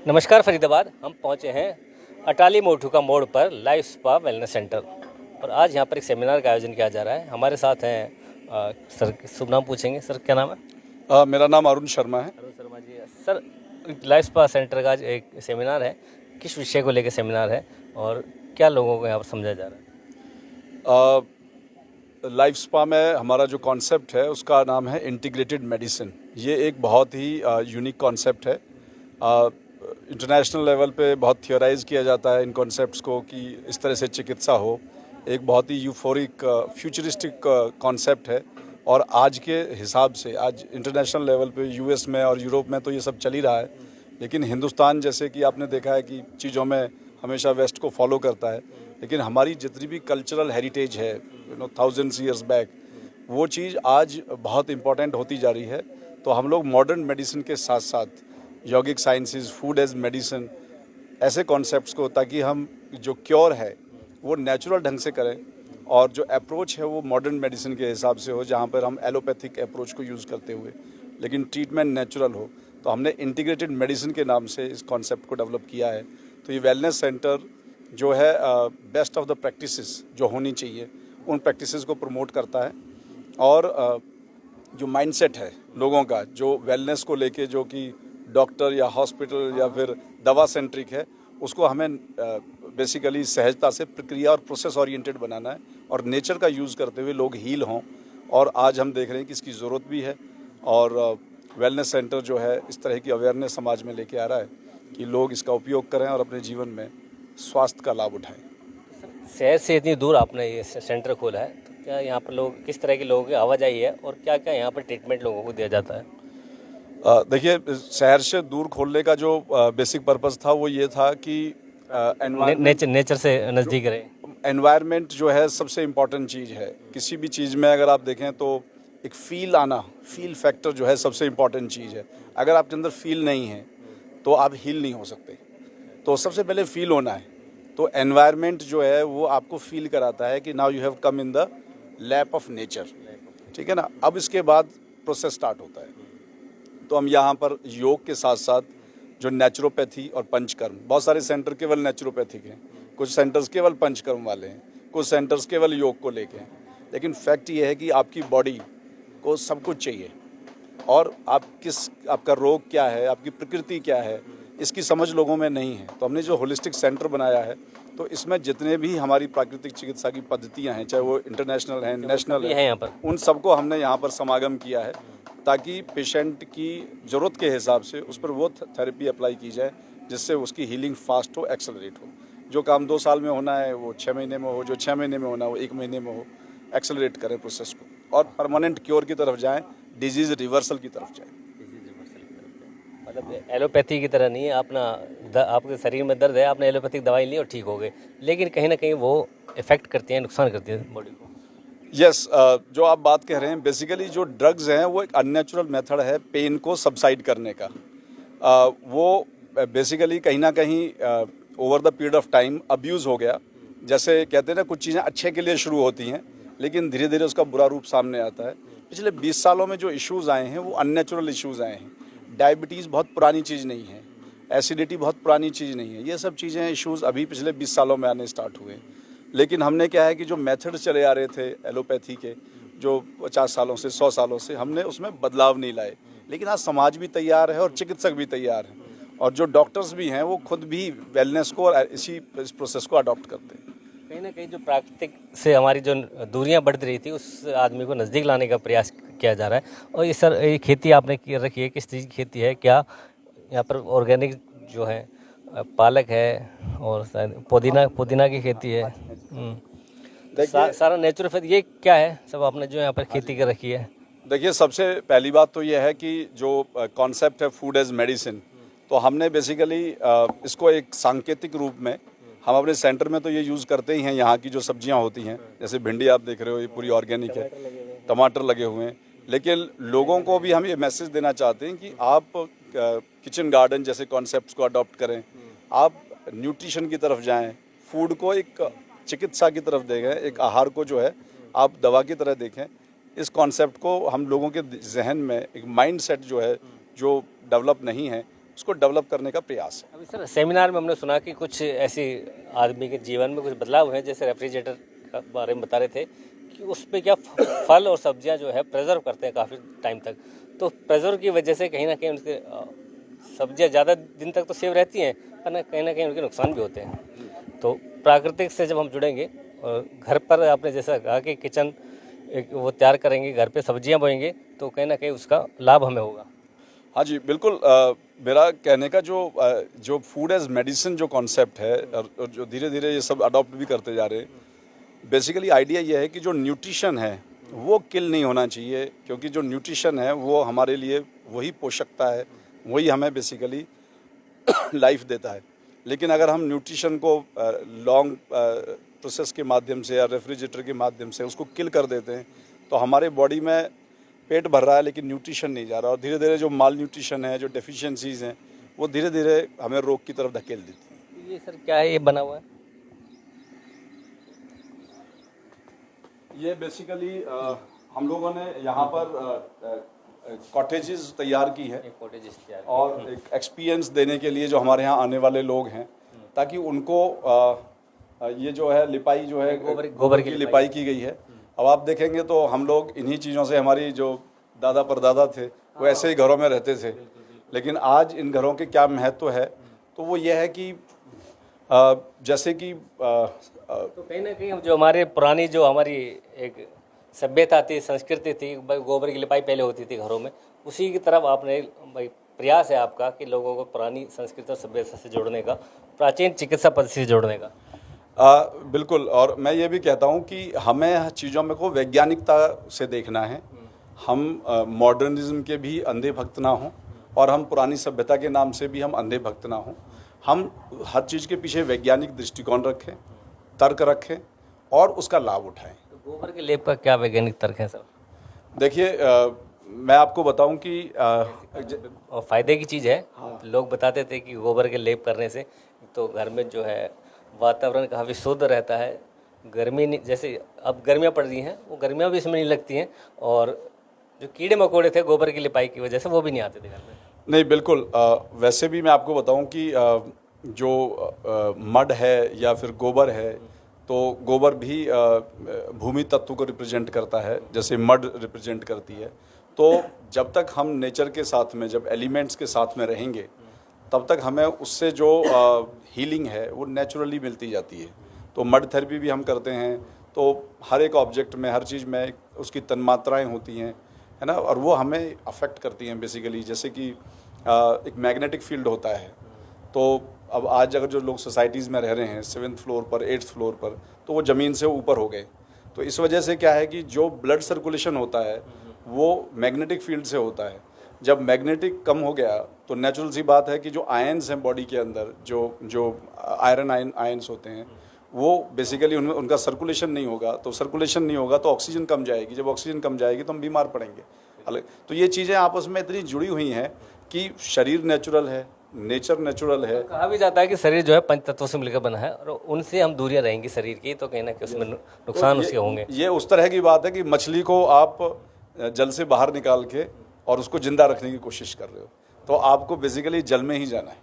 नमस्कार फरीदाबाद। हम पहुंचे हैं अटाली मोटू मोड़ पर लाइफ स्पा वेलनेस सेंटर और आज यहां पर एक सेमिनार का आयोजन किया जा रहा है। हमारे साथ हैं सर, शुभ नाम पूछेंगे। सर क्या नाम है? मेरा नाम अरुण शर्मा है। Arun Sharma ji. Sir, life spa centre का आज एक सेमिनार है, किस विषय को लेकर सेमिनार है और क्या लोगों को यहाँ पर समझाया जा रहा है? लाइफ स्पा में हमारा जो कॉन्सेप्ट है उसका नाम है इंटीग्रेटेड मेडिसिन। ये एक बहुत ही यूनिक कॉन्सेप्ट है। इंटरनेशनल लेवल पे बहुत थियोराइज किया जाता है इन कॉन्सेप्ट्स को कि इस तरह से चिकित्सा हो। एक बहुत ही यूफोरिक फ्यूचरिस्टिक कॉन्सेप्ट है और आज के हिसाब से आज इंटरनेशनल लेवल पे यूएस में और यूरोप में तो ये सब चल ही रहा है, लेकिन हिंदुस्तान जैसे कि आपने देखा है कि चीज़ों में हमेशा वेस्ट को फॉलो करता है, लेकिन हमारी जितनी भी कल्चरल हेरिटेज है थाउजेंड्स ईयर्स बैक, वो चीज़ आज बहुत इम्पॉर्टेंट होती जा रही है। तो हम लोग मॉडर्न मेडिसिन के साथ साथ यौगिक साइंसेज, फूड एज मेडिसिन, ऐसे कॉन्सेप्ट्स को, ताकि हम जो क्योर है वो नेचुरल ढंग से करें और जो अप्रोच है वो मॉडर्न मेडिसिन के हिसाब से हो, जहाँ पर हम एलोपैथिक अप्रोच को यूज़ करते हुए लेकिन ट्रीटमेंट नेचुरल हो। तो हमने इंटीग्रेटेड मेडिसिन के नाम से इस कॉन्सेप्ट को डेवलप किया है। तो ये वेलनेस सेंटर जो है बेस्ट ऑफ द प्रैक्टिसेस जो होनी चाहिए उन प्रैक्टिसेस को प्रमोट करता है और जो माइंडसेट है लोगों का जो वेलनेस को लेके, जो कि डॉक्टर या हॉस्पिटल या फिर दवा सेंट्रिक है, उसको हमें बेसिकली सहजता से प्रक्रिया और प्रोसेस ओरिएंटेड बनाना है और नेचर का यूज़ करते हुए लोग हील हों। और आज हम देख रहे हैं कि इसकी ज़रूरत भी है और वेलनेस सेंटर जो है इस तरह की अवेयरनेस समाज में लेके आ रहा है कि लोग इसका उपयोग करें और अपने जीवन में स्वास्थ्य का लाभ उठाएं। शहर से इतनी दूर आपने ये सेंटर खोला है, तो क्या यहाँ पर लोग, किस तरह के लोगों की आवाजाही है और क्या क्या यहाँ पर ट्रीटमेंट लोगों को दिया जाता है? देखिए, शहर से दूर खोलने का जो बेसिक पर्पस था वो ये था कि नेचर से नज़दीक रहे। एनवायरनमेंट जो है सबसे इम्पॉर्टेंट चीज़ है। किसी भी चीज़ में अगर आप देखें तो एक फील आना, फील फैक्टर जो है सबसे इम्पॉर्टेंट चीज़ है। अगर आपके अंदर फील नहीं है तो आप हील नहीं हो सकते। तो सबसे पहले फील होना है। तो एनवायरनमेंट जो है वो आपको फील कराता है कि now you have come in the lap of nature, ठीक है ना। अब इसके बाद प्रोसेस स्टार्ट होता है। तो हम यहाँ पर योग के साथ साथ जो नेचुरोपैथी और पंचकर्म, बहुत सारे सेंटर केवल नेचुरोपैथिक हैं, कुछ सेंटर्स केवल पंचकर्म वाले हैं, कुछ सेंटर्स केवल योग को लेके हैं। लेकिन फैक्ट ये है कि आपकी बॉडी को सब कुछ चाहिए और आपका रोग क्या है, आपकी प्रकृति क्या है, इसकी समझ लोगों में नहीं है। तो हमने जो होलिस्टिक सेंटर बनाया है, तो इसमें जितने भी हमारी प्राकृतिक चिकित्सा की पद्धतियाँ हैं, चाहे वो इंटरनेशनल हैं, नेशनल हैं, यहाँ पर उन सबको हमने यहाँ पर समागम किया है ताकि पेशेंट की ज़रूरत के हिसाब से उस पर वो थेरेपी अप्लाई की जाए जिससे उसकी हीलिंग फास्ट हो, एक्सेलरेट हो। जो काम 2 साल में होना है वो 6 महीने में हो, जो 6 महीने में होना है वो 1 महीने में हो। एक्सेलरेट करें प्रोसेस को और परमानेंट क्योर की तरफ जाएं, डिजीज़ रिवर्सल की तरफ जाएं। मतलब एलोपैथी की तरह नहीं है, आपके शरीर में दर्द है, आपने एलोपैथिक दवाई ली और ठीक हो गए, लेकिन कहीं ना कहीं वो इफेक्ट करती है, नुकसान करती है बॉडी को। यस, जो आप बात कह रहे हैं, बेसिकली जो ड्रग्स हैं वो एक अननेचुरल मेथड है पेन को सबसाइड करने का। वो बेसिकली कहीं ना कहीं over the period of time abuse हो गया। जैसे कहते हैं ना, कुछ चीज़ें अच्छे के लिए शुरू होती हैं लेकिन धीरे धीरे उसका बुरा रूप सामने आता है। पिछले 20 सालों में जो इश्यूज़ आए हैं वो अननेचुरल इश्यूज़ आए हैं। डायबिटीज़ बहुत पुरानी चीज़ नहीं है, एसिडिटी बहुत पुरानी चीज़ नहीं है, ये सब चीज़ें इश्यूज़ अभी पिछले 20 सालों में आने स्टार्ट हुए। लेकिन हमने क्या है कि जो मेथड चले आ रहे थे एलोपैथी के, जो 50 सालों से 100 सालों से, हमने उसमें बदलाव नहीं लाए। लेकिन आज समाज भी तैयार है और चिकित्सक भी तैयार हैं और जो डॉक्टर्स भी हैं वो खुद भी वेलनेस को और इस प्रोसेस को अडॉप्ट करते हैं। कहीं ना कहीं जो प्राकृतिक से हमारी जो दूरियां बढ़ रही थी उस आदमी को नज़दीक लाने का प्रयास किया जा रहा है। और ये सर, ये खेती आपने रखी है, किस चीज़ की खेती है? क्या यहाँ पर ऑर्गेनिक जो है पालक है और पुदीना की खेती है? सारा नेचुरल। ये क्या है सब आपने जो यहाँ पर खेती कर रखी है? देखिए, सबसे पहली बात तो ये है कि जो कॉन्सेप्ट है फूड एज मेडिसिन, तो हमने बेसिकली इसको एक सांकेतिक रूप में हम अपने सेंटर में तो ये यूज़ करते ही हैं। यहाँ की जो सब्जियाँ होती हैं, जैसे भिंडी आप देख रहे हो, ये पूरी ऑर्गेनिक है, टमाटर लगे हुए हैं। लेकिन लोगों को भी हम ये मैसेज देना चाहते हैं कि आप किचन गार्डन जैसे कॉन्सेप्ट्स को अडॉप्ट करें, आप न्यूट्रिशन की तरफ जाएं, फूड को एक चिकित्सा की तरफ देखें, एक आहार को जो है आप दवा की तरह देखें। इस कॉन्सेप्ट को हम लोगों के जहन में एक माइंड सेट जो है, जो डेवलप नहीं है, उसको डेवलप करने का प्रयास है। अभी सर सेमिनार में हमने सुना कि कुछ ऐसी आदमी के जीवन में कुछ बदलाव हैं, जैसे रेफ्रिजरेटर का बारे में बता रहे थे कि उस पर क्या फल और सब्जियां जो है प्रिजर्व करते हैं काफ़ी टाइम तक, तो प्रिजर्व की वजह से कहीं ना कहीं उनके सब्जियां ज़्यादा दिन तक तो सेव रहती हैं, पर ना कहीं उनके नुकसान भी होते हैं। तो प्राकृतिक से जब हम जुड़ेंगे और घर पर आपने जैसा कहा कि किचन एक वो तैयार करेंगे, घर पे सब्जियां बोएंगे, तो कहीं ना कहीं उसका लाभ हमें होगा। हाँ जी बिल्कुल। मेरा कहने का जो फूड एज मेडिसिन जो कॉन्सेप्ट है और जो धीरे धीरे ये सब अडॉप्ट भी करते जा रहे हैं, बेसिकली आइडिया ये है कि जो न्यूट्रिशन है वो किल नहीं होना चाहिए, क्योंकि जो न्यूट्रिशन है वो हमारे लिए वही पोषकता है, वही हमें बेसिकली लाइफ देता है। लेकिन अगर हम न्यूट्रिशन को लॉन्ग प्रोसेस के माध्यम से या रेफ्रिजरेटर के माध्यम से उसको किल कर देते हैं, तो हमारे बॉडी में पेट भर रहा है लेकिन न्यूट्रिशन नहीं जा रहा, और धीरे धीरे जो माल न्यूट्रिशन है, जो डेफिशिएंसीज हैं, वो धीरे धीरे हमें रोग की तरफ धकेल देती है। ये सर क्या है, ये बना हुआ है? ये बेसिकली हम लोगों ने यहाँ पर कॉटेजेस तैयार की है, और एक एक्सपीरियंस देने के लिए जो हमारे यहाँ आने वाले लोग हैं, ताकि उनको ये जो है लिपाई जो है गोबर की लिपाई की गई है। अब आप देखेंगे तो हम लोग इन्हीं चीज़ों से, हमारी जो दादा परदादा थे वो ऐसे ही घरों में रहते थे, लेकिन आज इन घरों के क्या महत्व है, तो वो ये है कि जैसे कि तो कहीं ना कहीं जो हमारे पुरानी जो हमारी एक सभ्यता थी, संस्कृति थी, गोबर की लिपाई पहले होती थी घरों में, उसी की तरफ आपने भाई प्रयास है आपका कि लोगों को पुरानी संस्कृति और सभ्यता से जोड़ने का, प्राचीन चिकित्सा पद्धति से जोड़ने का। बिल्कुल। और मैं ये भी कहता हूँ कि हमें चीज़ों में को वैज्ञानिकता से देखना है। हम मॉडर्निज्म के भी अंधे भक्त ना हों, और हम पुरानी सभ्यता के नाम से भी हम अंधे भक्त ना हों। हम हर चीज़ के पीछे वैज्ञानिक दृष्टिकोण रखें, तर्क रखें और उसका लाभ उठाएं। तो गोबर के लेप का क्या वैज्ञानिक तर्क है सर? देखिए, मैं आपको बताऊं कि और फायदे की चीज़ है। लोग बताते थे कि गोबर के लेप करने से तो घर में जो है वातावरण काफ़ी शुद्ध रहता है, गर्मी नहीं, जैसे अब गर्मियाँ पड़ रही हैं वो गर्मियाँ भी इसमें नहीं लगती हैं, और जो कीड़े मकोड़े थे गोबर की लिपाई की वजह से वो भी नहीं आते थे घर में। नहीं, बिल्कुल। वैसे भी मैं आपको बताऊं कि जो मड है या फिर गोबर है, तो गोबर भी भूमि तत्व को रिप्रेजेंट करता है, जैसे मड रिप्रेजेंट करती है। तो जब तक हम नेचर के साथ में, जब एलिमेंट्स के साथ में रहेंगे, तब तक हमें उससे जो हीलिंग है वो नेचुरली मिलती जाती है। तो मड थेरेपी भी हम करते हैं, तो हर एक ऑब्जेक्ट में, हर चीज़ में उसकी तन्मात्राएं होती हैं, है ना, और वो हमें अफेक्ट करती हैं बेसिकली। जैसे कि एक मैग्नेटिक फील्ड होता है, तो अब आज अगर जो लोग सोसाइटीज़ में रह रहे हैं 7th फ्लोर पर, 8th फ्लोर पर, तो वो ज़मीन से ऊपर हो गए। तो इस वजह से क्या है कि जो ब्लड सर्कुलेशन होता है वो मैग्नेटिक फील्ड से होता है। जब मैग्नेटिक कम हो गया तो नेचुरल सी बात है कि जो आयंस हैं बॉडी के अंदर, जो आयरन आयंस होते हैं, वो बेसिकली उनका सर्कुलेशन नहीं होगा। तो सर्कुलेशन नहीं होगा तो ऑक्सीजन कम जाएगी, जब ऑक्सीजन कम जाएगी तो हम बीमार पड़ेंगे। अलग तो ये चीज़ें आपस में इतनी जुड़ी हुई हैं कि शरीर नेचुरल है, नेचर नेचुरल है। कहा भी जाता है कि शरीर जो है 5 तत्वों से मिलकर बना है, और उनसे हम दूरियां रहेंगी शरीर की, तो कहीं ना कहीं उसमें नुकसान तो उसके होंगे। ये उस तरह की बात है कि मछली को आप जल से बाहर निकाल के और उसको जिंदा रखने की कोशिश कर रहे हो, तो आपको बेसिकली जल में ही जाना है।